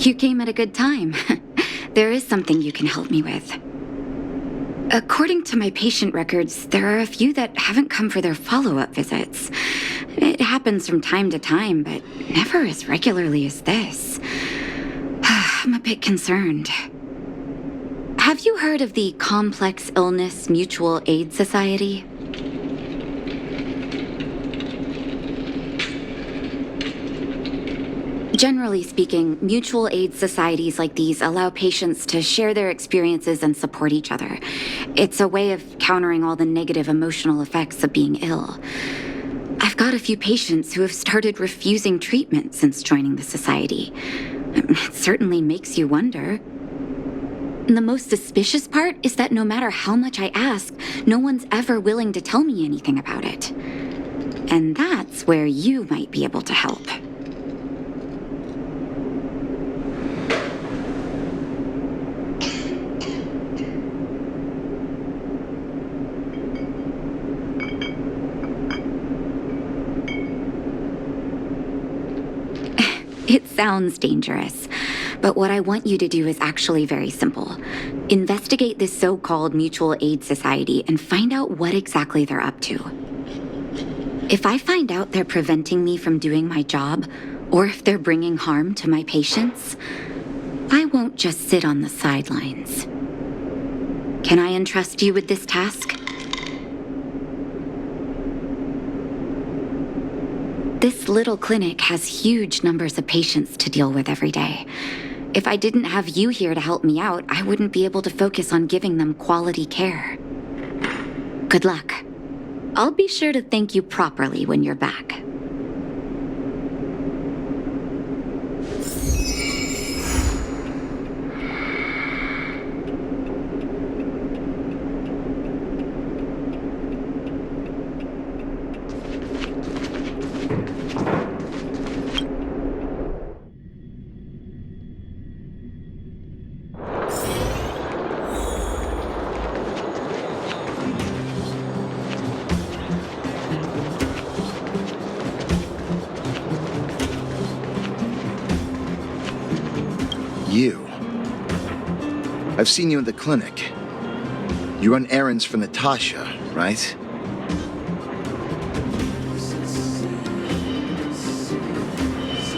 You came at a good time. There is something you can help me with. According to my patient records, there are a few that haven't come for their follow-up visits. It happens from time to time, but never as regularly as this. I'm a bit concerned. Have you heard of the Complex Illness Mutual Aid Society? Generally speaking, mutual aid societies like these allow patients to share their experiences and support each other. It's a way of countering all the negative emotional effects of being ill. I've got a few patients who have started refusing treatment since joining the society. It certainly makes you wonder. The most suspicious part is that no matter how much I ask, no one's ever willing to tell me anything about it. And that's where you might be able to help. It sounds dangerous, but what I want you to do is actually very simple. Investigate this so-called mutual aid society and find out what exactly they're up to. If I find out they're preventing me from doing my job, or if they're bringing harm to my patients, I won't just sit on the sidelines. Can I entrust you with this task? This little clinic has huge numbers of patients to deal with every day. If I didn't have you here to help me out, I wouldn't be able to focus on giving them quality care. Good luck. I'll be sure to thank you properly when you're back. You. I've seen you in the clinic. You run errands for Natasha, right?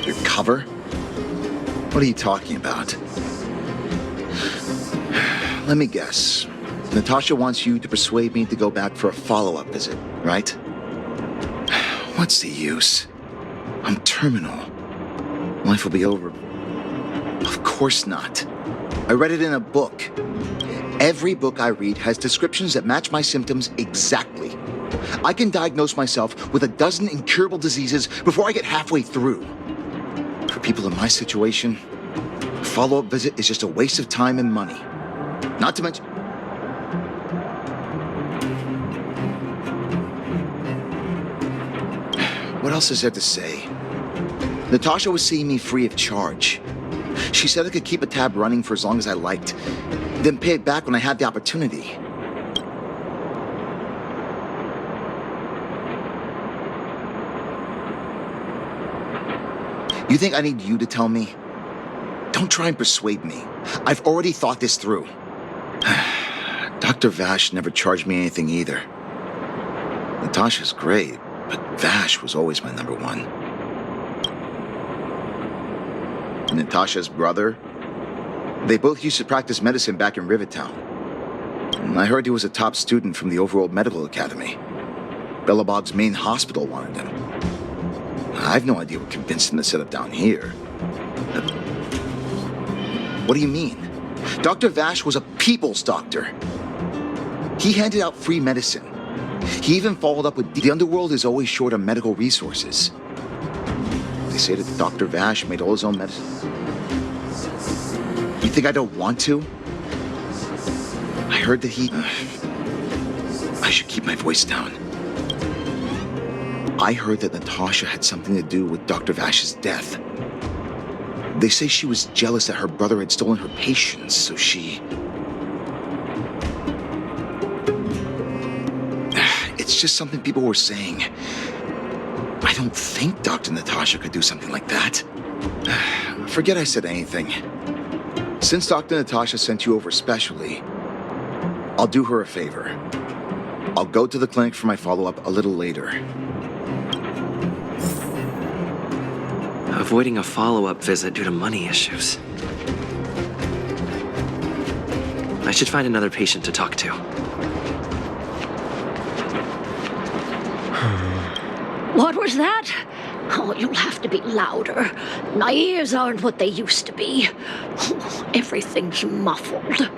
Your cover? What are you talking about? Let me guess. Natasha wants you to persuade me to go back for a follow-up visit, right? What's the use? I'm terminal. Life will be over. Of course not. I read it in a book. Every book I read has descriptions that match my symptoms exactly. I can diagnose myself with a dozen incurable diseases before I get halfway through. For people in my situation, a follow-up visit is just a waste of time and money. Not to mention... What else is there to say? Natasha was seeing me free of charge. She said I could keep a tab running for as long as I liked, then pay it back when I had the opportunity. You think I need you to tell me? Don't try and persuade me. I've already thought this through. Dr. Vash never charged me anything either. Natasha's great, but Vash was always my number one. Natasha's brother, they both used to practice medicine back in Rivertown. I heard he was a top student from the Overworld Medical Academy. Bellabog's main hospital wanted him. I've no idea what convinced him to set up down here. What do you mean? Dr. Vash was a people's doctor. He handed out free medicine. He even followed up with the underworld is always short on medical resources. They say that Dr. Vash made all his own medicine. You think I don't want to? I heard that he... I should keep my voice down. I heard that Natasha had something to do with Dr. Vash's death. They say she was jealous that her brother had stolen her patients, so she... It's just something people were saying. I don't think Dr. Natasha could do something like that. Forget I said anything. Since Dr. Natasha sent you over specially, I'll do her a favor. I'll go to the clinic for my follow-up a little later. Avoiding a follow-up visit due to money issues. I should find another patient to talk to. What was that? Oh, you'll have to be louder. My ears aren't what they used to be. Oh, everything's muffled.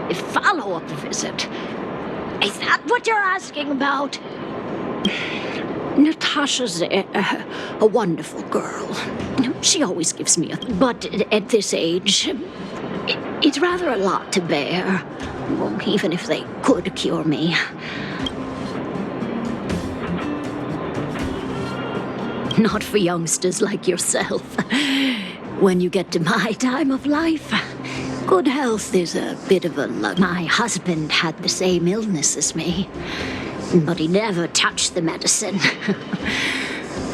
A follow-up visit. Is that what you're asking about? Natasha's a wonderful girl. She always gives me a... But at this age, it's rather a lot to bear. Well, even if they could cure me. Not for youngsters like yourself. When you get to my time of life, good health is a bit of a luck. My husband had the same illness as me, but he never touched the medicine.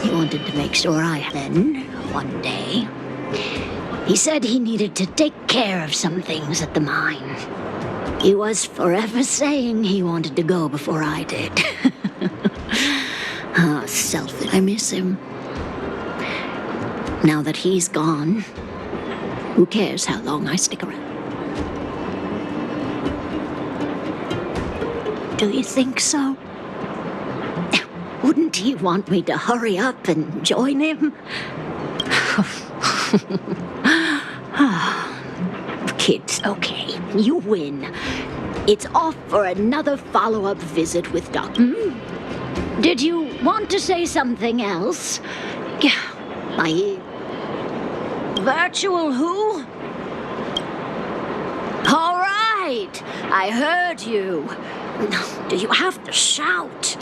He wanted to make sure I had. Then, one day, he said he needed to take care of some things at the mine. He was forever saying he wanted to go before I did. Selfish. I miss him. Now that he's gone, who cares how long I stick around? Do you think so? Wouldn't he want me to hurry up and join him? Kids, okay, you win. It's off for another follow-up visit with Dr. Did you want to say something else? My... Virtual who? All right, I heard you. Do you have to shout?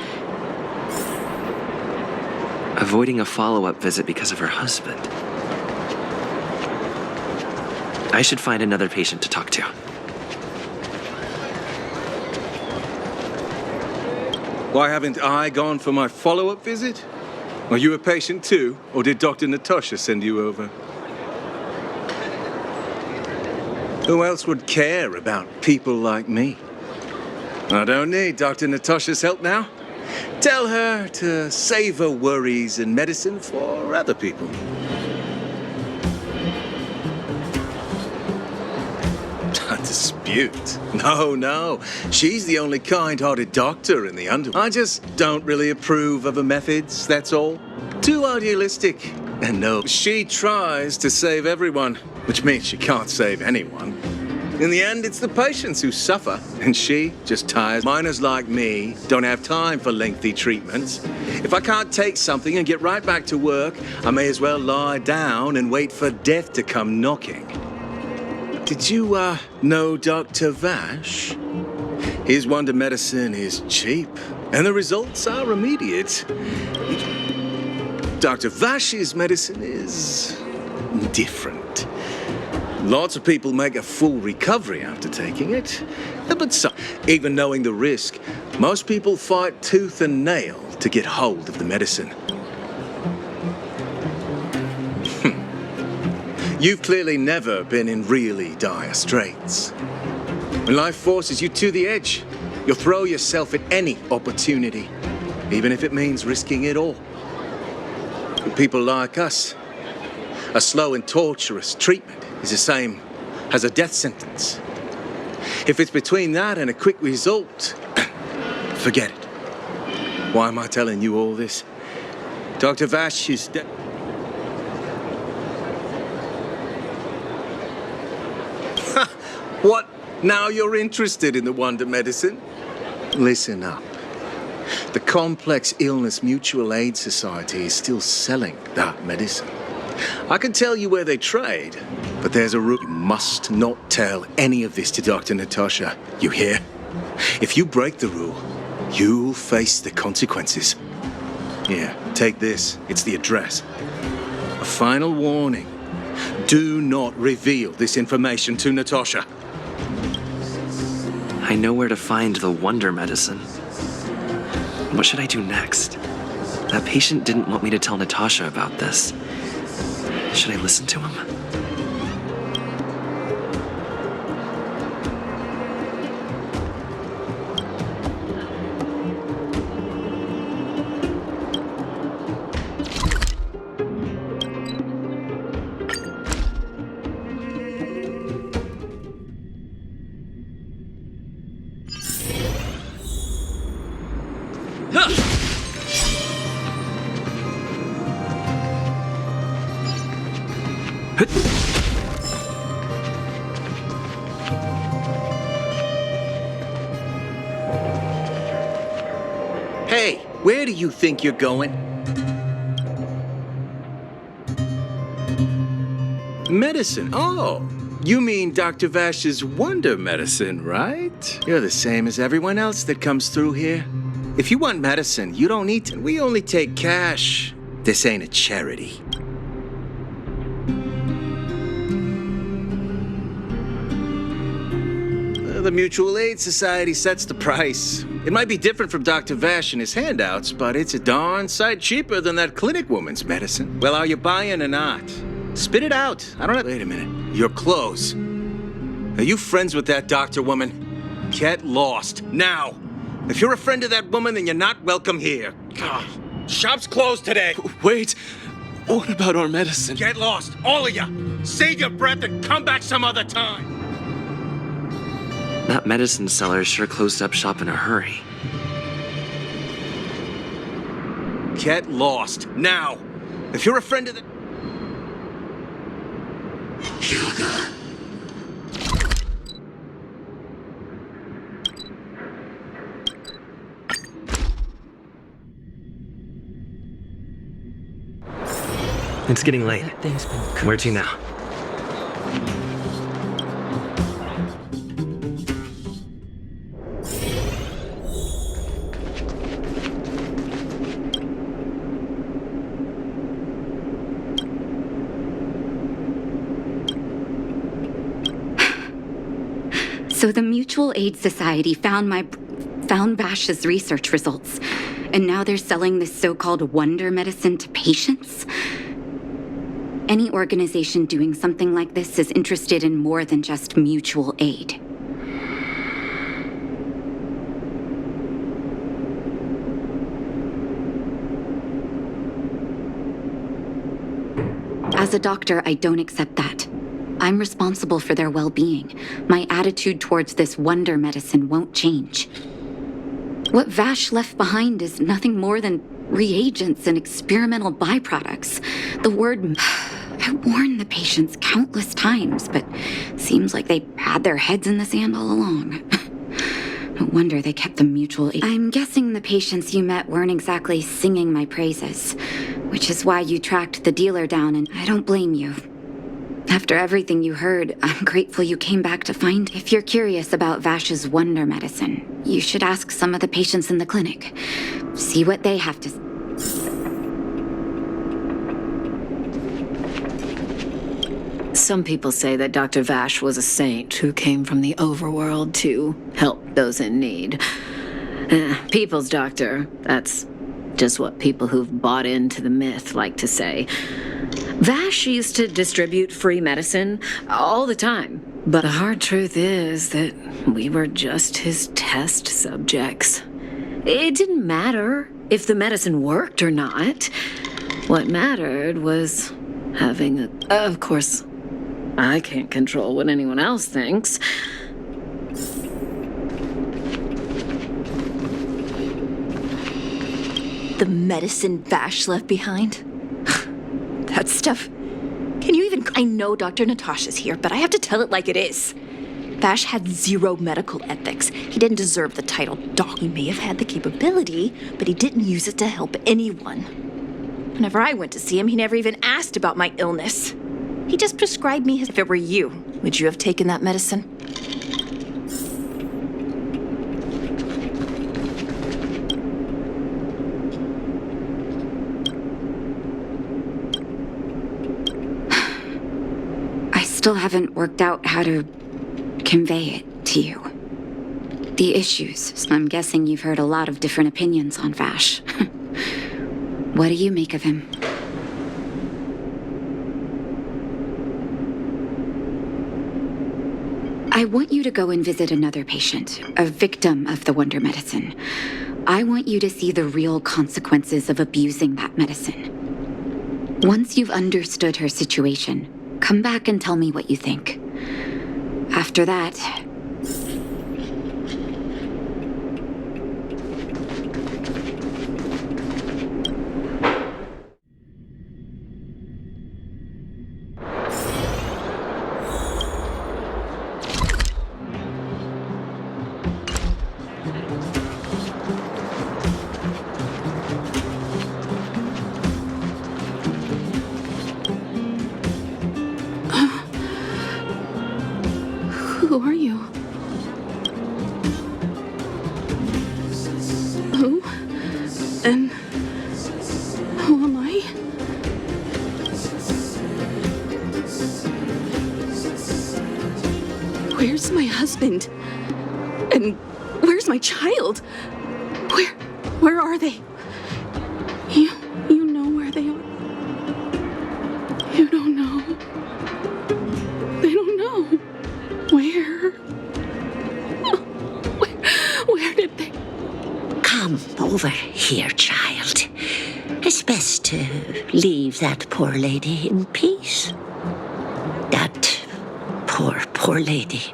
Avoiding a follow-up visit because of her husband. I should find another patient to talk to. Why haven't I gone for my follow-up visit? Are you a patient too, or did Dr. Natasha send you over? Who else would care about people like me? I don't need Dr. Natasha's help now. Tell her to save her worries and medicine for other people. A dispute? No. She's the only kind-hearted doctor in the underworld. I just don't really approve of her methods, that's all. Too idealistic. And no, she tries to save everyone, which means she can't save anyone. In the end, it's the patients who suffer, and she just tires. Miners like me don't have time for lengthy treatments. If I can't take something and get right back to work, I may as well lie down and wait for death to come knocking. Did you, know Dr. Vash? His wonder medicine is cheap, and the results are immediate. Dr. Vash's medicine is different. Lots of people make a full recovery after taking it, but some, even knowing the risk, most people fight tooth and nail to get hold of the medicine. You've clearly never been in really dire straits. When life forces you to the edge, you'll throw yourself at any opportunity, even if it means risking it all. For people like us, a slow and torturous treatment is the same as a death sentence. If it's between that and a quick result, forget it. Why am I telling you all this? Dr. Vash is dead. What Now you're interested in the wonder medicine? Listen up. The Complex Illness Mutual Aid Society is still selling that medicine. I can tell you where they trade, but there's a rule. You must not tell any of this to Dr. Natasha. You hear? If you break the rule, you'll face the consequences. Here, take this. It's the address. A final warning. Do not reveal this information to Natasha. I know where to find the wonder medicine. What should I do next? That patient didn't want me to tell Natasha about this. Should I listen to him? Hey, where do you think you're going? Medicine? Oh, you mean Dr. Vash's wonder medicine, right? You're the same as everyone else that comes through here. If you want medicine, you don't need to. We only take cash. This ain't a charity. The Mutual Aid Society sets the price. It might be different from Dr. Vash and his handouts, but it's a darn sight cheaper than that clinic woman's medicine. Well, are you buying or not? Spit it out. I don't have... Wait a minute. Your clothes. Are you friends with that doctor woman? Get lost. Now. If you're a friend of that woman, then you're not welcome here. Shop's closed today. Wait! What about our medicine? Get lost, all of you. Save your breath and come back some other time. That medicine seller sure closed up shop in a hurry. Get lost, now. If you're a friend of the... It's getting late. Where to now? So the Mutual Aid Society found Vash's research results, and now they're selling this so-called wonder medicine to patients? Any organization doing something like this is interested in more than just mutual aid. As a doctor, I don't accept that. I'm responsible for their well-being. My attitude towards this wonder medicine won't change. What Vash left behind is nothing more than reagents and experimental byproducts. The word... I warned the patients countless times, but seems like they had their heads in the sand all along. No wonder they kept the mutual aid. I'm guessing the patients you met weren't exactly singing my praises, which is why you tracked the dealer down, and I don't blame you. After everything you heard, I'm grateful you came back to find. If you're curious about Vash's wonder medicine, you should ask some of the patients in the clinic. See what they have to say. Some people say that Dr. Vash was a saint who came from the overworld to help those in need. People's doctor, that's just what people who've bought into the myth like to say. Vash used to distribute free medicine all the time, but the hard truth is that we were just his test subjects. It didn't matter if the medicine worked or not. What mattered was having a... Of course, I can't control what anyone else thinks. The medicine Vash left behind? That stuff... Can you even... I know Dr. Natasha's here, but I have to tell it like it is. Vash had zero medical ethics. He didn't deserve the title doc. He may have had the capability, but he didn't use it to help anyone. Whenever I went to see him, he never even asked about my illness. He just prescribed me his... If it were you, would you have taken that medicine? I still haven't worked out how to convey it to you. The issues. I'm guessing you've heard a lot of different opinions on Vash. What do you make of him? I want you to go and visit another patient, a victim of the Wonder Medicine. I want you to see the real consequences of abusing that medicine. Once you've understood her situation, come back and tell me what you think. After that... Who are you? Who? And who am I? Where's my husband? And where's my child? Where are they? You know where they are. You don't know. They don't know. Where did they... Come over here, child. It's best to leave that poor lady in peace. That poor lady.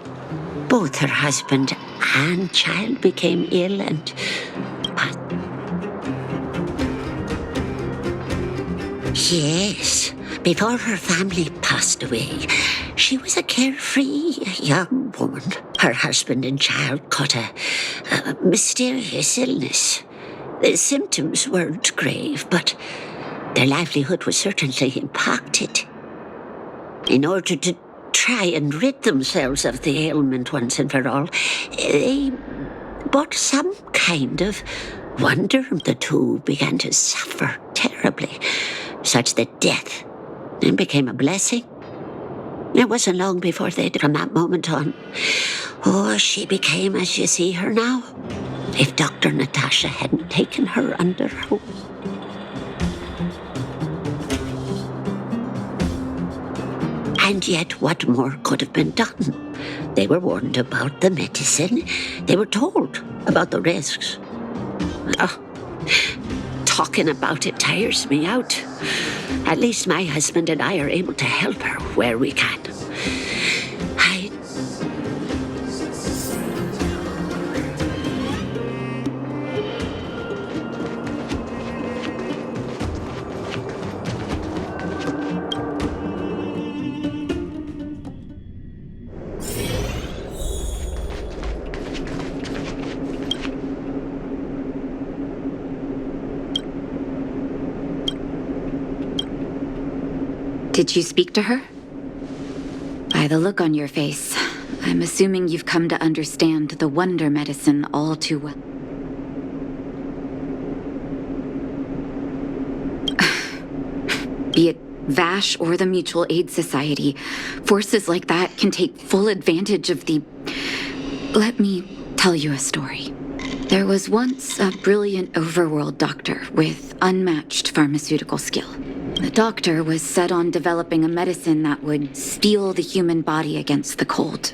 Both her husband and child became ill and... Yes, before her family passed away, she was a carefree young woman. Her husband and child caught a mysterious illness. The symptoms weren't grave, but their livelihood was certainly impacted. In order to try and rid themselves of the ailment once and for all, they bought some kind of wonder. The two began to suffer terribly, such that death then became a blessing. It wasn't long before from that moment on, she became as you see her now. If Dr. Natasha hadn't taken her under her wing. And yet, what more could have been done? They were warned about the medicine. They were told about the risks. Talking about it tires me out. At least my husband and I are able to help her where we can. Did you speak to her? By the look on your face, I'm assuming you've come to understand the Wonder Medicine all too well. Be it Vash or the Mutual Aid Society, forces like that can take full advantage of the... Let me tell you a story. There was once a brilliant overworld doctor with unmatched pharmaceutical skill. The doctor was set on developing a medicine that would steel the human body against the cold.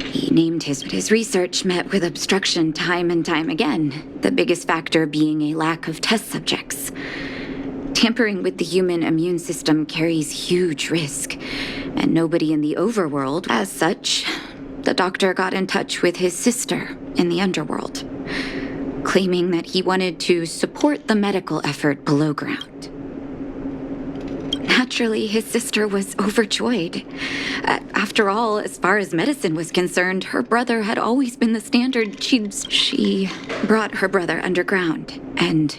He named his research met with obstruction time and time again, the biggest factor being a lack of test subjects. Tampering with the human immune system carries huge risk, and nobody in the overworld, as such, the doctor got in touch with his sister in the underworld, claiming that he wanted to support the medical effort below ground. Naturally, his sister was overjoyed. After all, as far as medicine was concerned, her brother had always been the standard. She brought her brother underground and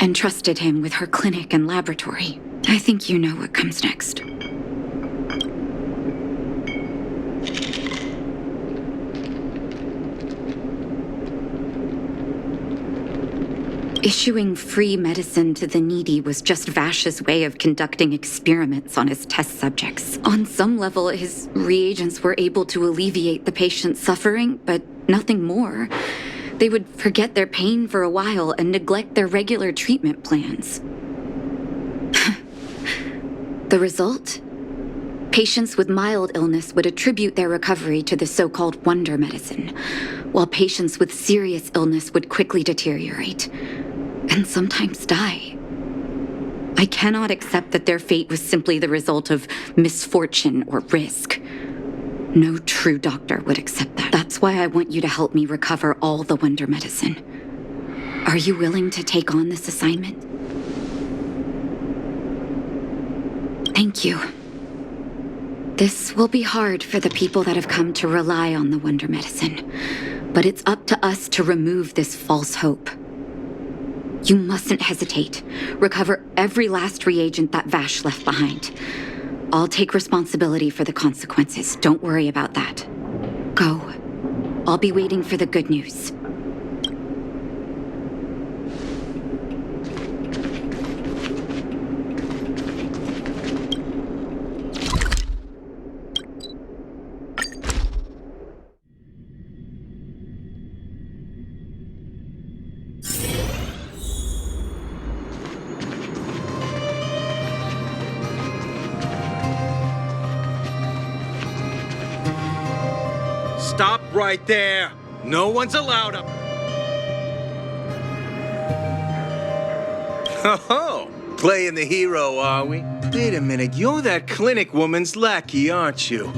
entrusted him with her clinic and laboratory. I think you know what comes next. Issuing free medicine to the needy was just Vash's way of conducting experiments on his test subjects. On some level, his reagents were able to alleviate the patient's suffering, but nothing more. They would forget their pain for a while and neglect their regular treatment plans. The result? Patients with mild illness would attribute their recovery to the so-called wonder medicine, while patients with serious illness would quickly deteriorate and sometimes die. I cannot accept that their fate was simply the result of misfortune or risk. No true doctor would accept that. That's why I want you to help me recover all the wonder medicine. Are you willing to take on this assignment? Thank you. This will be hard for the people that have come to rely on the wonder medicine, but it's up to us to remove this false hope. You mustn't hesitate. Recover every last reagent that Vash left behind. I'll take responsibility for the consequences. Don't worry about that. Go. I'll be waiting for the good news. Stop right there! No one's allowed up! Oh, playing the hero, are we? Wait a minute, you're that clinic woman's lackey, aren't you?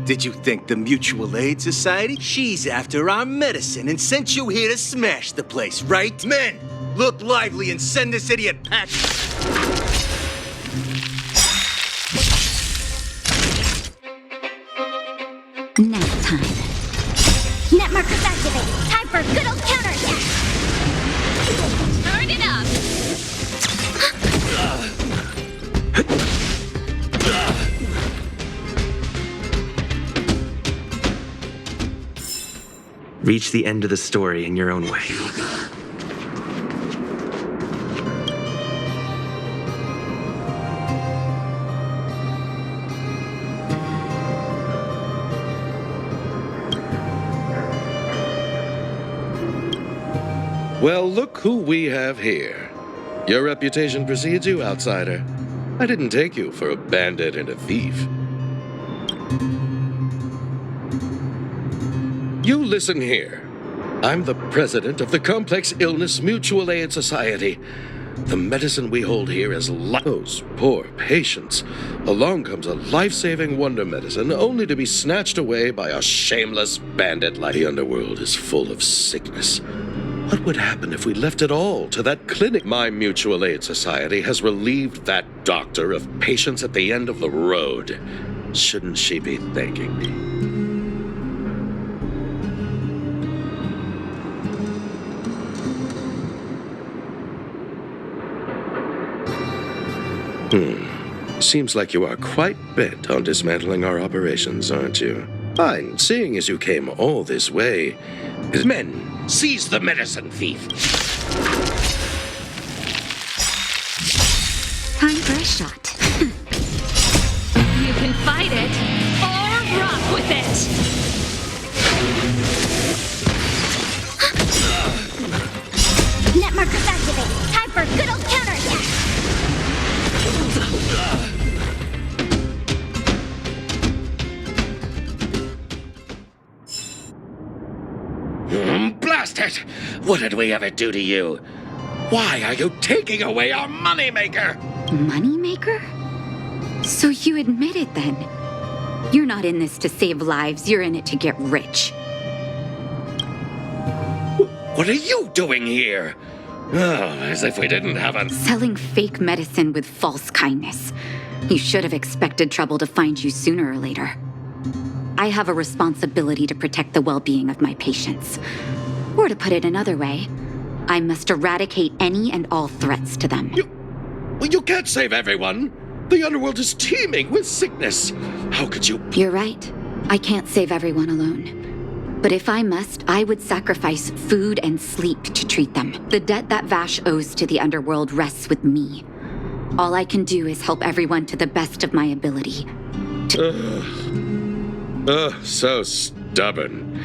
Did you think the Mutual Aid Society? She's after our medicine and sent you here to smash the place, right? Men, look lively and send this idiot packing. Nap time. Net markers activated. Time for a good old counterattack. Turn it up. Reach the end of the story in your own way. Well, look who we have here. Your reputation precedes you, outsider. I didn't take you for a bandit and a thief. You listen here. I'm the president of the Complex Illness Mutual Aid Society. The medicine we hold here is those poor patients. Along comes a life-saving wonder medicine only to be snatched away by a shameless bandit like the underworld is full of sickness. What would happen if we left it all to that clinic? My Mutual Aid Society has relieved that doctor of patients at the end of the road. Shouldn't she be thanking me? Seems like you are quite bent on dismantling our operations, aren't you? Fine, seeing as you came all this way. Men, seize the medicine thief. Time for a shot. You can fight it or rock with it. Net markers activated. Time for a good old counterattack. Blast it! What did we ever do to you? Why are you taking away our moneymaker? Moneymaker? So you admit it then? You're not in this to save lives, you're in it to get rich. What are you doing here? Oh, as if we didn't have a... Selling fake medicine with false kindness. You should have expected trouble to find you sooner or later. I have a responsibility to protect the well-being of my patients. Or to put it another way, I must eradicate any and all threats to them. You can't save everyone. The underworld is teeming with sickness. How could you? You're right. I can't save everyone alone. But if I must, I would sacrifice food and sleep to treat them. The debt that Vash owes to the underworld rests with me. All I can do is help everyone to the best of my ability. So stubborn.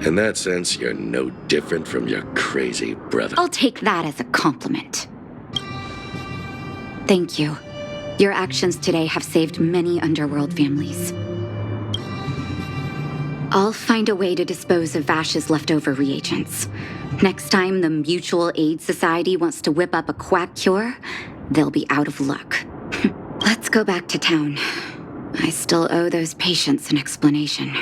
In that sense, you're no different from your crazy brother. I'll take that as a compliment. Thank you. Your actions today have saved many underworld families. I'll find a way to dispose of Vash's leftover reagents. Next time the Mutual Aid Society wants to whip up a quack cure, they'll be out of luck. Let's go back to town. I still owe those patients an explanation.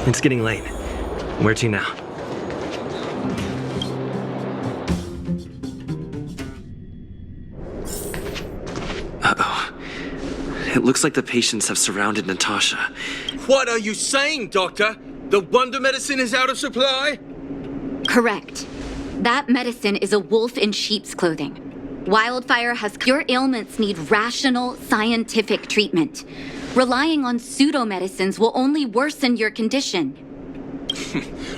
It's getting late. Where to now? Uh-oh. It looks like the patients have surrounded Natasha. What are you saying, Doctor? The wonder medicine is out of supply? Correct. That medicine is a wolf in sheep's clothing. Wildfire has... Your ailments need rational, scientific treatment. Relying on pseudo-medicines will only worsen your condition.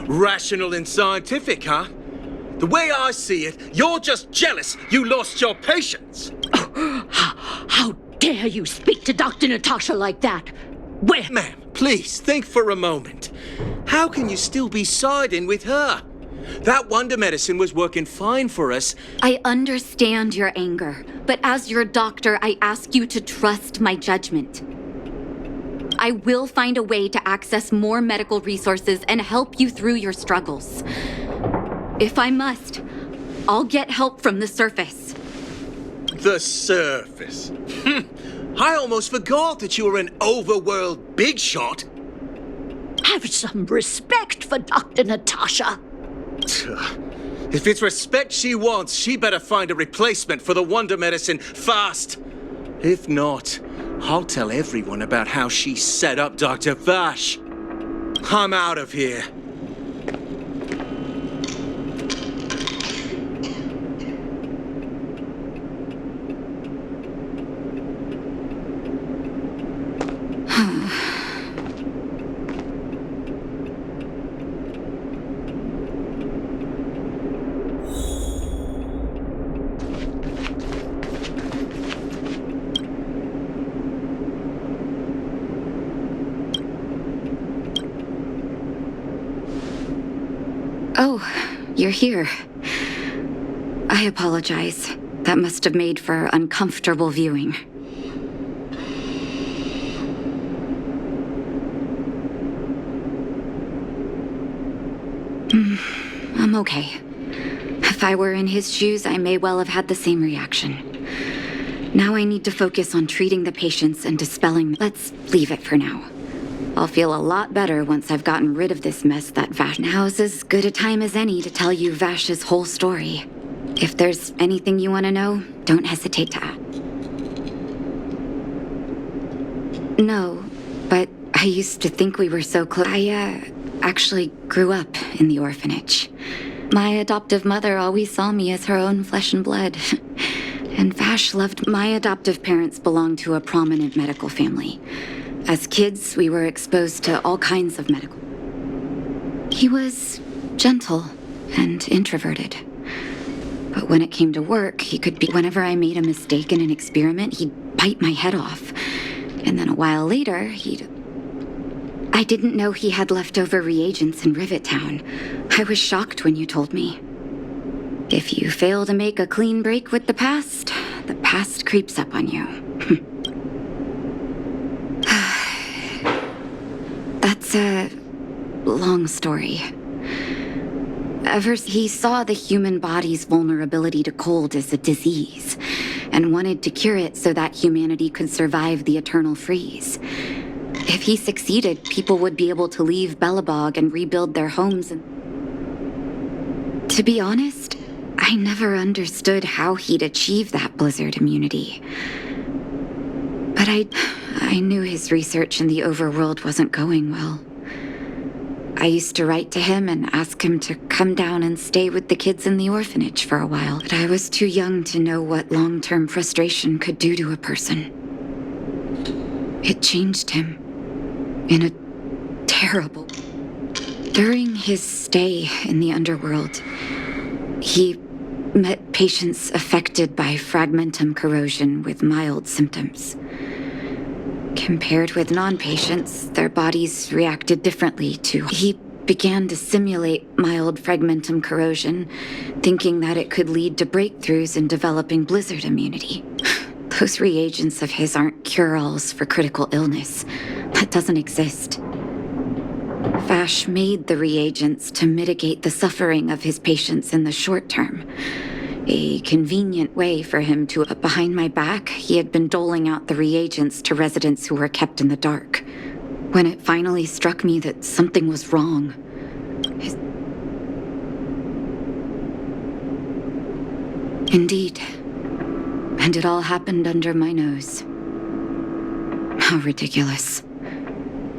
Rational and scientific, huh? The way I see it, you're just jealous you lost your patients. How dare you speak to Dr. Natasha like that? Where? Ma'am, please think for a moment. How can you still be siding with her? That wonder medicine was working fine for us. I understand your anger, but as your doctor, I ask you to trust my judgment. I will find a way to access more medical resources and help you through your struggles. If I must, I'll get help from the surface. The surface? I almost forgot that you were an overworld big shot. Have some respect for Dr. Natasha. If it's respect she wants, she better find a replacement for the wonder medicine fast. If not, I'll tell everyone about how she set up Dr. Vash. I'm out of here. Oh, you're here. I apologize. That must have made for uncomfortable viewing. I'm okay. If I were in his shoes, I may well have had the same reaction. Now I need to focus on treating the patients and dispelling. Let's leave it for now. I'll feel a lot better once I've gotten rid of this mess that Vash. Now's as good a time as any to tell you Vash's whole story. If there's anything you want to know, don't hesitate to ask. No, but I used to think we were so close. I actually grew up in the orphanage. My adoptive mother always saw me as her own flesh and blood. And Vash loved... My adoptive parents belonged to a prominent medical family. As kids, we were exposed to all kinds of medical... He was gentle and introverted. But when it came to work, he could be... Whenever I made a mistake in an experiment, he'd bite my head off. And then a while later, he'd... I didn't know he had leftover reagents in Rivet Town. I was shocked when you told me. If you fail to make a clean break with the past creeps up on you. That's a long story. He saw the human body's vulnerability to cold as a disease, and wanted to cure it so that humanity could survive the eternal freeze. If he succeeded, people would be able to leave Belobog and rebuild their homes. And to be honest, I never understood how he'd achieve that blizzard immunity. But I knew his research in the overworld wasn't going well. I used to write to him and ask him to come down and stay with the kids in the orphanage for a while, but I was too young to know what long-term frustration could do to a person. It changed him in a terrible... During his stay in the underworld, he met patients affected by fragmentum corrosion with mild symptoms. Compared with non-patients, their bodies reacted differently to... He began to simulate mild fragmentum corrosion, thinking that it could lead to breakthroughs in developing blizzard immunity. Those reagents of his aren't cure-alls for critical illness. That doesn't exist. Vash made the reagents to mitigate the suffering of his patients in the short term. A convenient way for him to... Behind my back, he had been doling out the reagents to residents who were kept in the dark. When it finally struck me that something was wrong, Indeed. And it all happened under my nose. How ridiculous.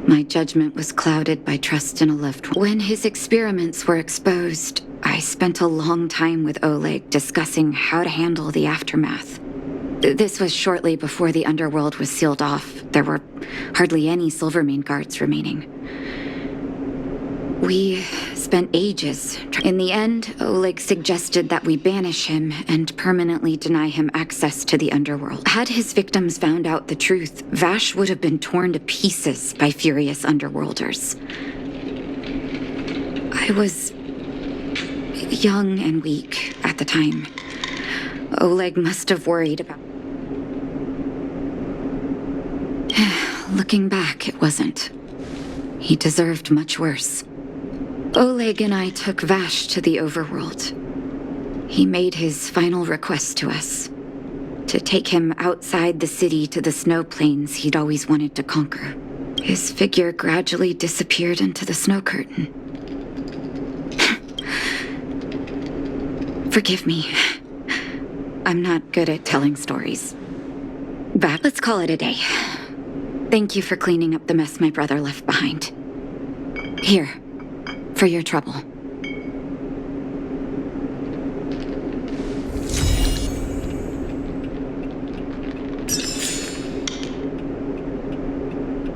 My judgment was clouded by trust in a loved one. When his experiments were exposed, I spent a long time with Oleg discussing how to handle the aftermath. This was shortly before the underworld was sealed off. There were hardly any Silvermane guards remaining. We spent ages. In the end, Oleg suggested that we banish him and permanently deny him access to the underworld. Had his victims found out the truth, Vash would have been torn to pieces by furious underworlders. I was young and weak at the time. Oleg must have worried about... Looking back, it wasn't. He deserved much worse. Oleg and I took Vash to the overworld. He made his final request to us, to take him outside the city to the snow plains he'd always wanted to conquer. His figure gradually disappeared into the snow curtain. Forgive me. I'm not good at telling stories. But let's call it a day. Thank you for cleaning up the mess my brother left behind. Here. For your trouble.